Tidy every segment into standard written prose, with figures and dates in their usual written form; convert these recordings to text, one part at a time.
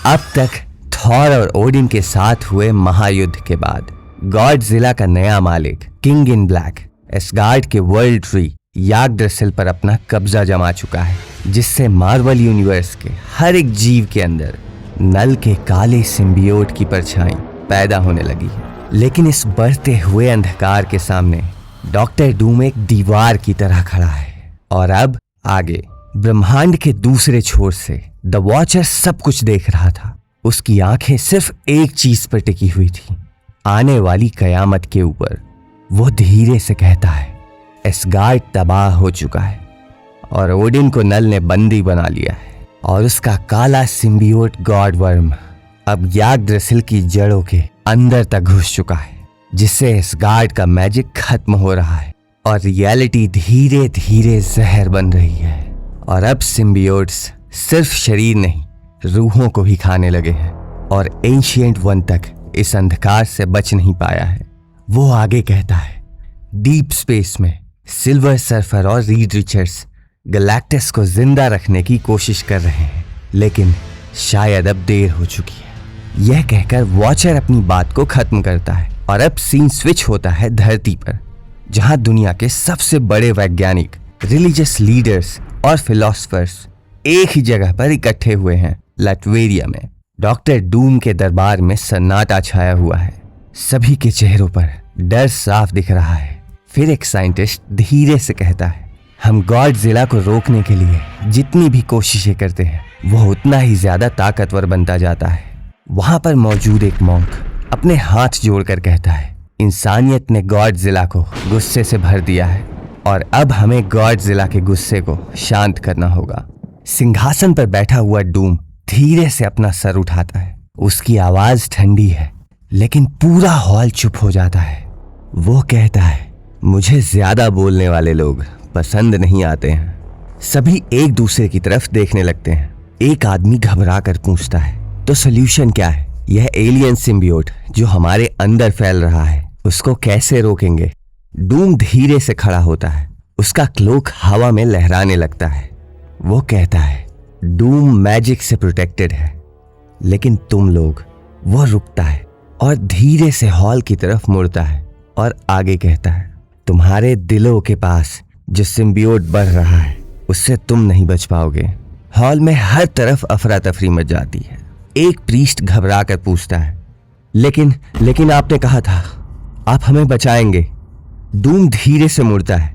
अब तक थॉर और ओडिन के साथ हुए महायुद्ध के बाद गॉडजिला का नया मालिक किंग इन ब्लैक एसगार्ड के वर्ल्ड ट्री याग्ड्रसिल पर अपना कब्जा जमा चुका है, जिससे मार्वल यूनिवर्स के हर एक जीव के अंदर नल के काले सिम्बियोट की परछाई पैदा होने लगी है। लेकिन इस बढ़ते हुए अंधकार के सामने डॉक्टर डूम एक दीवार की तरह खड़ा है। और अब आगे ब्रह्मांड के दूसरे छोर से द वॉचर सब कुछ देख रहा था। उसकी आंखें सिर्फ एक चीज पर टिकी हुई थी, आने वाली कयामत के ऊपर। वो धीरे से कहता है, एसगार्ड तबाह हो चुका है और ओडिन को नल ने बंदी बना लिया है और उसका काला सिम्बियोट गॉड वर्म अब याग्ड्रसिल की जड़ों के अंदर तक घुस चुका है, जिससे एसगार्ड का मैजिक खत्म हो रहा है और रियलिटी धीरे धीरे जहर बन रही है। और अब सिम्बियोट्स सिर्फ शरीर नहीं, रूहों को ही खाने लगे हैं और एंशिएंट वन तक इस अंधकार से बच नहीं पाया है। वो आगे कहता है, डीप स्पेस में सिल्वर सर्फर और रीड रिचर्ड्स गैलेक्टस को जिंदा रखने की कोशिश कर रहे हैं, लेकिन शायद अब देर हो चुकी है। यह कहकर वॉचर अपनी बात को खत्म करता है और अब सीन स्विच होता है धरती पर, जहां दुनिया के सबसे बड़े वैज्ञानिक, रिलीजियस लीडर्स और फिलोसफर्स एक ही जगह पर इकट्ठे हुए हैं, लटवेरिया में। डॉक्टर डूम के दरबार में सन्नाटा छाया हुआ है। सभी के चेहरों पर डर साफ दिख रहा है। फिर एक साइंटिस्ट धीरे से कहता है, हम गॉडजिला को रोकने के लिए जितनी भी कोशिशें करते हैं, वो उतना ही ज्यादा ताकतवर बनता जाता है। वहां पर मौजूद एक मॉन्क अपने हाथ जोड़कर कहता है, इंसानियत ने गॉडजिला को गुस्से से भर दिया है और अब हमें गॉडजिला के गुस्से को शांत करना होगा। सिंहासन पर बैठा हुआ डूम धीरे से अपना सर उठाता है। उसकी आवाज ठंडी है, लेकिन पूरा हॉल चुप हो जाता है। वो कहता है, मुझे ज्यादा बोलने वाले लोग पसंद नहीं आते हैं। सभी एक दूसरे की तरफ देखने लगते हैं। एक आदमी घबरा कर पूछता है, तो सोल्यूशन क्या है? यह एलियन सिम्बियोट जो हमारे अंदर फैल रहा है, उसको कैसे रोकेंगे? डूम धीरे से खड़ा होता है। उसका क्लोक हवा में लहराने लगता है। वो कहता है, डूम मैजिक से प्रोटेक्टेड है, लेकिन तुम लोग। वो रुकता है और धीरे से हॉल की तरफ मुड़ता है और आगे कहता है, तुम्हारे दिलों के पास जो सिम्बियोट बढ़ रहा है, उससे तुम नहीं बच पाओगे। हॉल में हर तरफ अफरा तफरी मच जाती है। एक प्रीस्ट घबरा कर पूछता है, लेकिन आपने कहा था आप हमें बचाएंगे। डूम धीरे से मुड़ता है।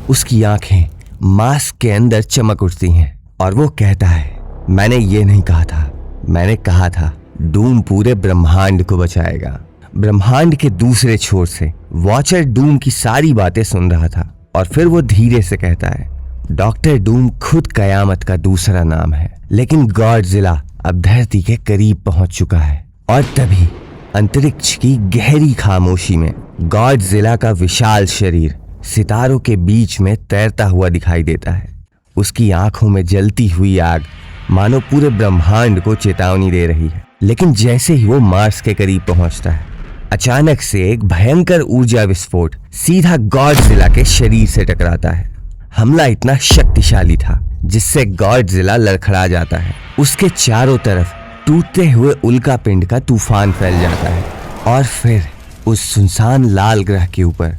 उसकी आंखें मास्क के अंदर चमक उठती हैं और वो कहता है, मैंने ये नहीं कहा था, मैंने कहा था डूम पूरे ब्रह्मांड को बचाएगा। ब्रह्मांड के दूसरे छोर से वॉचर डूम की सारी बातें सुन रहा था और फिर वो धीरे से कहता है, डॉक्टर डूम खुद कयामत का दूसरा नाम है, लेकिन गॉडजिला अब धरती के करीब पहुंच चुका है। और तभी अंतरिक्ष की गहरी खामोशी में गॉडजिला का विशाल शरीर सितारों के बीच में तैरता हुआ दिखाई देता है। उसकी आंखों में जलती हुई आग मानो पूरे ब्रह्मांड को चेतावनी दे रही है। लेकिन जैसे ही वो मार्स के करीब पहुंचता है, अचानक से एक भयंकर ऊर्जा विस्फोट सीधा गॉडजिला के शरीर से टकराता है। हमला इतना शक्तिशाली था जिससे गॉडजिला लड़खड़ा जाता है। उसके चारों तरफ टूटते हुए उल्का पिंड का तूफान फैल जाता है और फिर उस सुनसान लाल ग्रह के ऊपर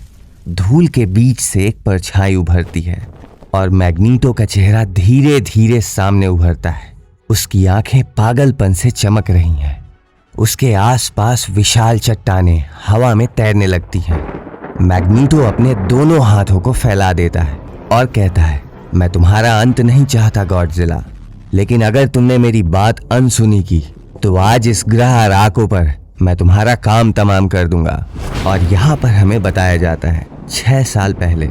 धूल के बीच से एक परछाई उभरती है और मैग्नीटो का चेहरा धीरे धीरे सामने उभरता है। उसकी आंखें पागलपन से चमक रही हैं। उसके आसपास विशाल चट्टानें हवा में तैरने लगती हैं। मैग्नीटो अपने दोनों हाथों को फैला देता है और कहता है, मैं तुम्हारा अंत नहीं चाहता गॉडजिला, लेकिन अगर तुमने मेरी बात अनसुनी की तो आज इस ग्रह अराको पर मैं तुम्हारा काम तमाम कर दूंगा। और यहाँ पर हमें बताया जाता है 6 साल पहले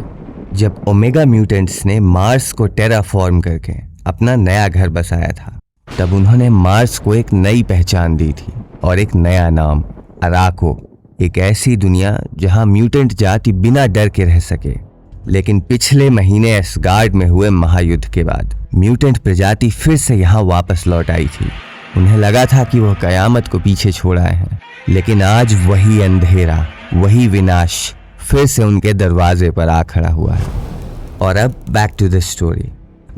जब ओमेगा म्यूटेंट्स ने मार्स को टेराफॉर्म करके अपना नया घर बसाया था, तब उन्होंने मार्स को एक नई पहचान दी थी और एक नया नाम, अराको। एक ऐसी दुनिया जहां म्यूटेंट जाति बिना डर के रह सके। लेकिन पिछले महीने एसगार्ड में हुए महायुद्ध के बाद म्यूटेंट प्रजाति फिर से यहाँ वापस लौट आई थी। उन्हें लगा था कि वह कयामत को पीछे छोड़ आए हैं, लेकिन आज वही अंधेरा, वही विनाश फिर से उनके दरवाजे पर आ खड़ा हुआ है। और अब back to the story.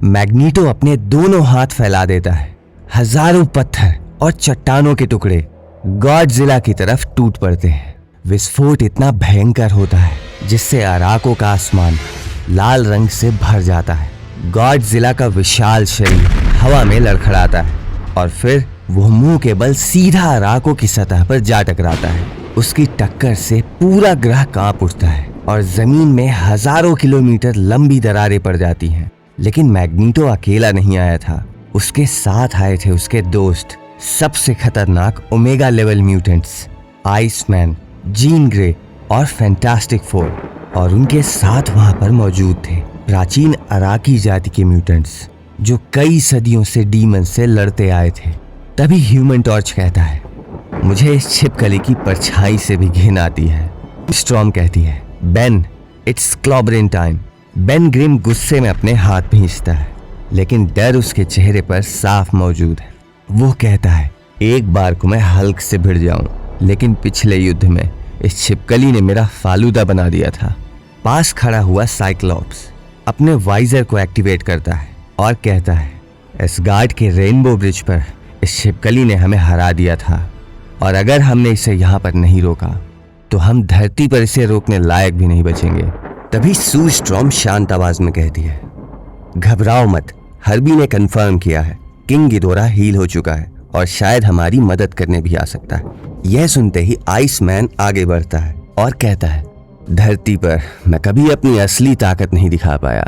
Magneto अपने दोनों हाथ फैला देता है। हजारों पत्थर और चट्टानों के टुकड़े गॉडजिला की तरफ टूट पड़ते हैं। विस्फोट इतना भयंकर होता है जिससे अराको का आसमान लाल रंग से भर जाता है। गॉडजिला का विशाल शरीर हवा में लड़खड़ाता है और फिर वो मुंह के बल सीधा अराको की सतह पर जा टकराता है। उसकी टक्कर से पूरा ग्रह कांप उठता है और जमीन में हजारों किलोमीटर लंबी दरारें पड़ जाती हैं। लेकिन मैग्नीटो अकेला नहीं आया था, उसके साथ आए थे उसके दोस्त, सबसे खतरनाक omega level mutants Iceman, Jean Grey और फैंटास्टिक फोर। और उनके साथ वहां पर मौजूद थे प्राचीन अराकी जाति के म्यूटेंट्स जो कई सदियों से डीमन से लड़ते आए थे। तभी ह्यूमन टॉर्च कहता है, मुझे इस छिपकली की परछाई से भी घिन आती है। स्टॉर्म कहती है, Ben, it's clobbering time. Ben Grimm गुस्से में अपने हाथ भींचता है, लेकिन डर उसके चेहरे पर साफ मौजूद है। वो कहता है, एक बार को मैं हल्क से भिड़ जाऊं, लेकिन पिछले युद्ध में इस छिपकली ने मेरा फालूदा बना दिया था। पास खड़ा हुआ साइक्लॉप्स अपने वाइजर को एक्टिवेट करता है और कहता है, एसगार्ड के रेनबो ब्रिज पर इस छिपकली ने हमें हरा दिया था और अगर हमने इसे यहाँ पर नहीं रोका तो हम धरती पर इसे रोकने लायक भी नहीं बचेंगे। तभी सू स्ट्रॉम शांत आवाज में कहती है, घबराओ मत, हर्बी ने कंफर्म किया है किंग गिदोरा हील हो चुका है और शायद हमारी मदद करने भी आ सकता है। यह सुनते ही आइसमैन आगे बढ़ता है और कहता है, धरती पर मैं कभी अपनी असली ताकत नहीं दिखा पाया,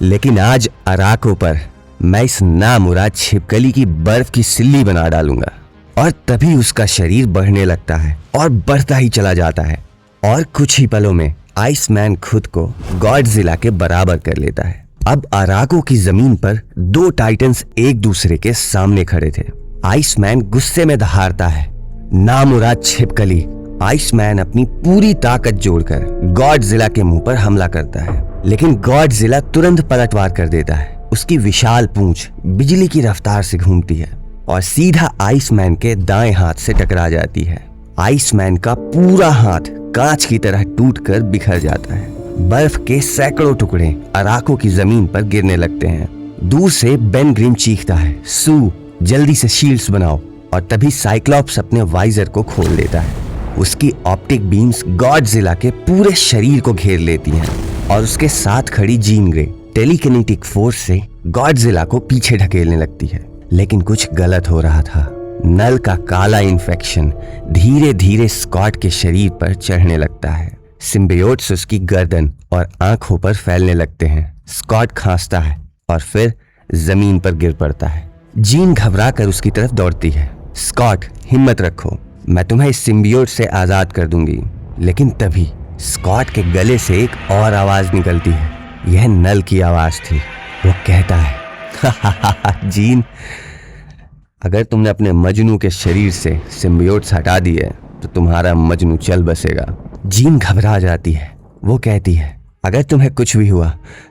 लेकिन आज अराको पर मैं इस नामुराद छिपकली की बर्फ की सिल्ली बना डालूंगा। और तभी उसका शरीर बढ़ने लगता है और बढ़ता ही चला जाता है और कुछ ही पलों में आइसमैन खुद को गॉडजिला के बराबर कर लेता है। अब अराको की जमीन पर दो टाइटन्स एक दूसरे के सामने खड़े थे। आइसमैन गुस्से में दहाड़ता है, नामुराद छिपकली। आइसमैन अपनी पूरी ताकत जोड़कर गॉडजिला के मुंह पर हमला करता है, लेकिन गॉडजिला तुरंत पलटवार कर देता है। उसकी विशाल पूंछ बिजली की रफ्तार से घूमती है और सीधा आइसमैन के दाएं हाथ से टकरा जाती है। आइसमैन का पूरा हाथ कांच की तरह टूटकर बिखर जाता है। बर्फ के सैकड़ों टुकड़े अराको की जमीन पर गिरने लगते हैं। दूर से बेन ग्रिम चीखता है, सू, जल्दी से शील्ड्स बनाओ। और तभी साइक्लॉप्स अपने वाइजर को खोल देता है। उसकी ऑप्टिक बीम्स गॉडजिला के पूरे शरीर को घेर लेती हैं और उसके साथ खड़ी जीन ग्रे टेलीकिनेटिक फोर्स से गॉडजिला को पीछे ढकेलने लगती है। लेकिन कुछ गलत हो रहा था। नल का काला इन्फेक्शन धीरे धीरे स्कॉट के शरीर पर चढ़ने लगता है। सिम्बियोट्स उसकी गर्दन और आंखों पर फैलने लगते हैं। स्कॉट खांसता है और फिर जमीन पर गिर पड़ता है। जीन घबरा कर उसकी तरफ दौड़ती है, स्कॉट, हिम्मत रखो, मैं तुम्हें इस सिम्बियोट से आजाद कर दूंगी। लेकिन तभी स्कॉट के गले से एक और आवाज निकलती है। यह नल की आवाज थी। वो कहता है, जीन, अगर तुमने अपने मजनू के शरीर से सिम्बियोट्स हटा दिए तो तुम्हारा मजनू चल बसेगा। जीन घबरा जाती है। वो कहती है, अगर तुम्हें कुछ भी हुआ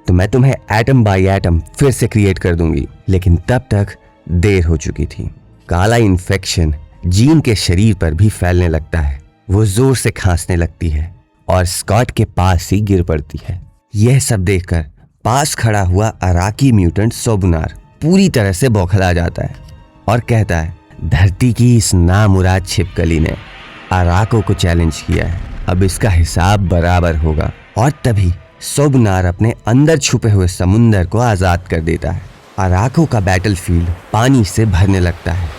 तो मैं तुम्हें एटम बाय एटम फिर से क्रिएट कर दूंगी। लेकिन तब तक देर हो चुकी थी। काला इन्फेक्शन जीन के शरीर पर भी फैलने लगता है। वो जोर से खांसने लगती है और स्कॉट के पास ही गिर पड़ती है। यह सब देखकर पास खड़ा हुआ अराकी म्यूटेंट सोबुनार पूरी तरह से बौखला जाता है और कहता है, धरती की इस नामुराद छिपकली ने अराको को चैलेंज किया है, अब इसका हिसाब बराबर होगा। और तभी सोबुनार अपने अंदर छुपे हुए समुंदर को आजाद कर देता है। अराको का बैटलफील्ड पानी से भरने लगता है।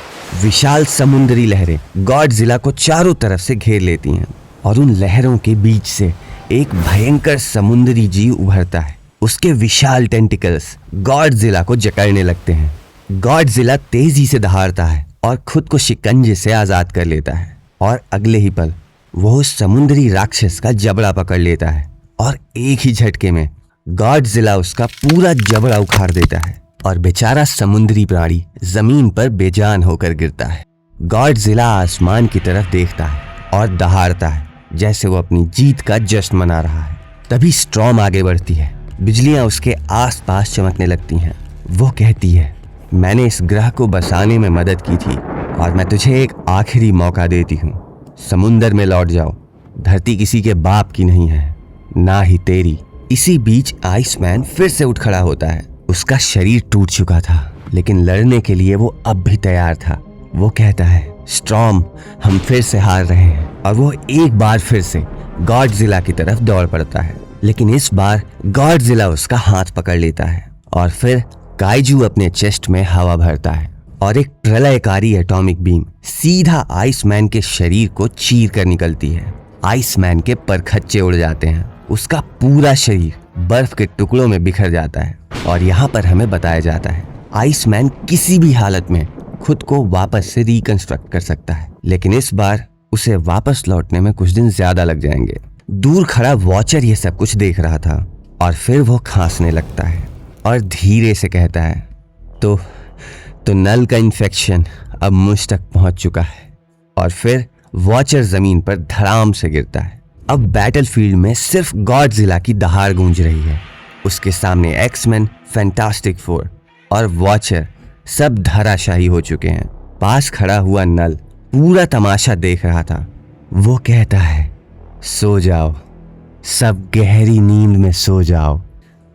विशाल समुद्री लहरें गॉडजिला को चारों तरफ से घेर लेती हैं और उन लहरों के बीच से एक भयंकर समुद्री जीव उभरता है। उसके विशाल टेंटिकल्स गॉडजिला को जकड़ने लगते हैं। गॉडजिला तेजी से दहाड़ता है और खुद को शिकंजे से आजाद कर लेता है और अगले ही पल वो उस समुद्री राक्षस का जबड़ा पकड़ लेता है और एक ही झटके में गॉडजिला उसका पूरा जबड़ा उखाड़ देता है और बेचारा समुद्री प्राणी जमीन पर बेजान होकर गिरता है। गॉडजिला आसमान की तरफ देखता है और दहाड़ता है जैसे वो अपनी जीत का जश्न मना रहा है। तभी स्टॉर्म आगे बढ़ती है। बिजलियां उसके आसपास चमकने लगती हैं। वो कहती है, मैंने इस ग्रह को बसाने में मदद की थी और मैं तुझे एक आखिरी मौका देती हूँ। समुंदर में लौट जाओ। धरती किसी के बाप की नहीं है, ना ही तेरी। इसी बीच आइसमैन फिर से उठ खड़ा होता है। उसका शरीर टूट चुका था, लेकिन लड़ने के लिए वो अब भी तैयार था। वो कहता है, स्टॉर्म, हम फिर से हार रहे हैं। और वो एक बार फिर से गॉडजिला की तरफ दौड़ पड़ता है, लेकिन इस बार गॉडजिला उसका हाथ पकड़ लेता है और फिर काइजू अपने चेस्ट में हवा भरता है और एक प्रलयकारी एटॉमिक बीम सीधा आइसमैन के शरीर को चीर कर निकलती है। आइसमैन के परखच्चे उड़ जाते हैं, उसका पूरा शरीर बर्फ के टुकड़ों में बिखर जाता है। और यहाँ पर हमें बताया जाता है आइसमैन किसी भी हालत में खुद को वापस से रिकंस्ट्रक्ट कर सकता है, लेकिन इस बार उसे वापस लौटने में कुछ दिन ज्यादा लग जाएंगे। दूर खड़ा वॉचर ये सब कुछ देख रहा था और फिर वो खांसने लगता है और धीरे से कहता है, तो नल का इन्फेक्शन अब मुझ तक पहुंच चुका है। और फिर वॉचर जमीन पर धड़ाम से गिरता है। अब बैटलफील्ड में सिर्फ गॉडजिला की दहाड़ गूंज रही है। उसके सामने एक्समैन, फैंटास्टिक फोर और वॉचर सब धराशायी हो चुके हैं। पास खड़ा हुआ नल पूरा तमाशा देख रहा था। वो कहता है, सो जाओ, सब गहरी नींद में सो जाओ।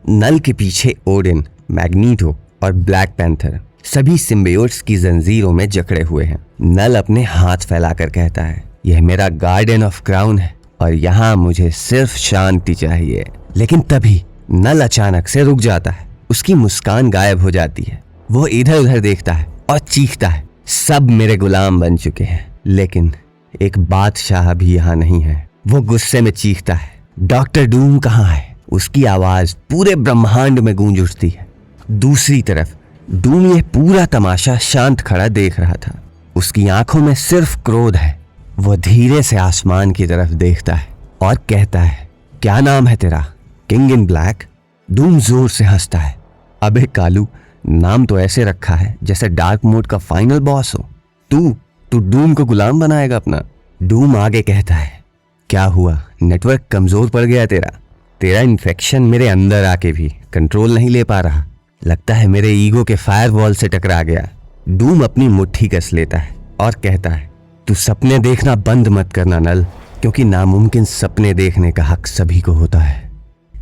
नल के पीछे ओडिन, मैग्नीटो और ब्लैक पैंथर सभी सिम्बियोट्स की जंजीरों में जकड़े हुए हैं। नल अपने हाथ फैलाकर कहता है, यह मेरा गार्डन ऑफ क्राउन है और यहाँ मुझे सिर्फ शांति चाहिए। लेकिन तभी नल अचानक से रुक जाता है, उसकी मुस्कान गायब हो जाती है। वो इधर उधर देखता है और चीखता है, सब मेरे गुलाम बन चुके हैं, लेकिन एक बादशाह भी यहाँ नहीं है। वो गुस्से में चीखता है, डॉक्टर डूम कहाँ है? उसकी आवाज पूरे ब्रह्मांड में गूंज उठती है। दूसरी तरफ डूम ये पूरा तमाशा शांत खड़ा देख रहा था। उसकी आंखों में सिर्फ क्रोध है। वो धीरे से आसमान की तरफ देखता है और कहता है, क्या नाम है तेरा? King in black? डूम जोर से हंसता है, अबे कालू, नाम तो ऐसे रखा है जैसे डार्क मोड का फाइनल बॉस हो। तू डूम को गुलाम बनाएगा अपना? डूम आगे कहता है, क्या हुआ, नेटवर्क कमजोर पड़ गया तेरा इन्फेक्शन मेरे अंदर आके भी कंट्रोल नहीं ले पा रहा, लगता है मेरे ईगो के फायरवॉल से टकरा गया। डूम अपनी मुट्ठी कस लेता है और कहता है, तू सपने देखना बंद मत करना नल, क्योंकि नामुमकिन सपने देखने का हक सभी को होता है।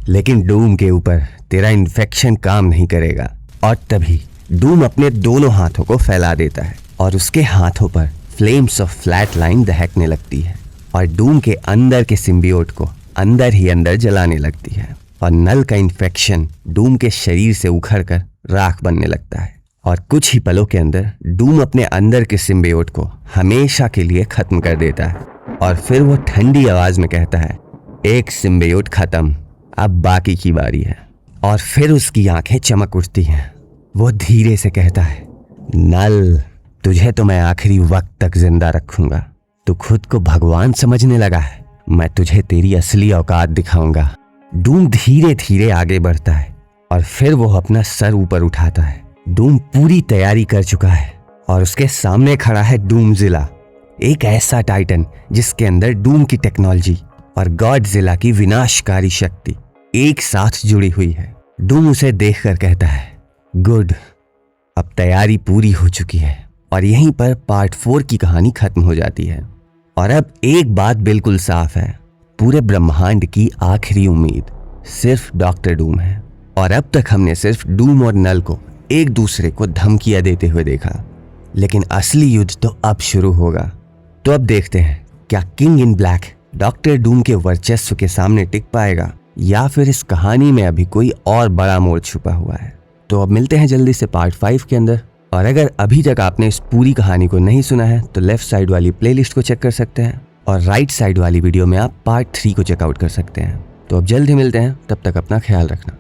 लेकिन डूम के ऊपर तेरा इन्फेक्शन काम नहीं करेगा। और तभी डूम अपने दोनों हाथों को फैला देता है और उसके हाथों पर फ्लेम्स ऑफ फ्लैट लाइन दहकने लगती है और डूम के अंदर के सिम्बियोट को अंदर ही अंदर जलाने लगती है और नल का इन्फेक्शन डूम के शरीर से उखड़कर राख बनने लगता है। और कुछ ही पलों के अंदर डूम अपने अंदर के सिम्बियोट को हमेशा के लिए खत्म कर देता है और फिर वो ठंडी आवाज में कहता है, एक सिम्बियोट खत्म, अब बाकी की बारी है। और फिर उसकी आंखें चमक उठती हैं। वो धीरे से कहता है, नल, तुझे तो मैं आखिरी वक्त तक जिंदा रखूंगा। तू खुद को भगवान समझने लगा है, मैं तुझे तेरी असली औकात दिखाऊंगा। डूम धीरे धीरे आगे बढ़ता है और फिर वो अपना सर ऊपर उठाता है। डूम पूरी तैयारी कर चुका है और उसके सामने खड़ा है डूमजिला, एक ऐसा टाइटन जिसके अंदर डूम की टेक्नोलॉजी और गॉडजिला की विनाशकारी शक्ति एक साथ जुड़ी हुई है। डूम उसे देखकर कहता है, गुड, अब तैयारी पूरी हो चुकी है। और यहीं पर पार्ट 4 की कहानी खत्म हो जाती है। और अब एक बात बिल्कुल साफ है, पूरे ब्रह्मांड की आखिरी उम्मीद सिर्फ डॉक्टर डूम है। और अब तक हमने सिर्फ डूम और नल को एक दूसरे को धमकियां देते हुए देखा, लेकिन असली युद्ध तो अब शुरू होगा। तो अब देखते हैं क्या king in black doctor Doom के वर्चस्व के सामने टिक पाएगा या फिर इस कहानी में अभी कोई और बड़ा मोड़ छुपा हुआ है। तो अब मिलते हैं जल्दी से पार्ट 5 के अंदर। और अगर अभी तक आपने इस पूरी कहानी को नहीं सुना है तो लेफ्ट साइड वाली प्लेलिस्ट को चेक कर सकते हैं और राइट साइड वाली वीडियो में आप पार्ट 3 को चेकआउट कर सकते हैं। तो अब जल्द ही मिलते हैं, तब तक अपना ख्याल रखना।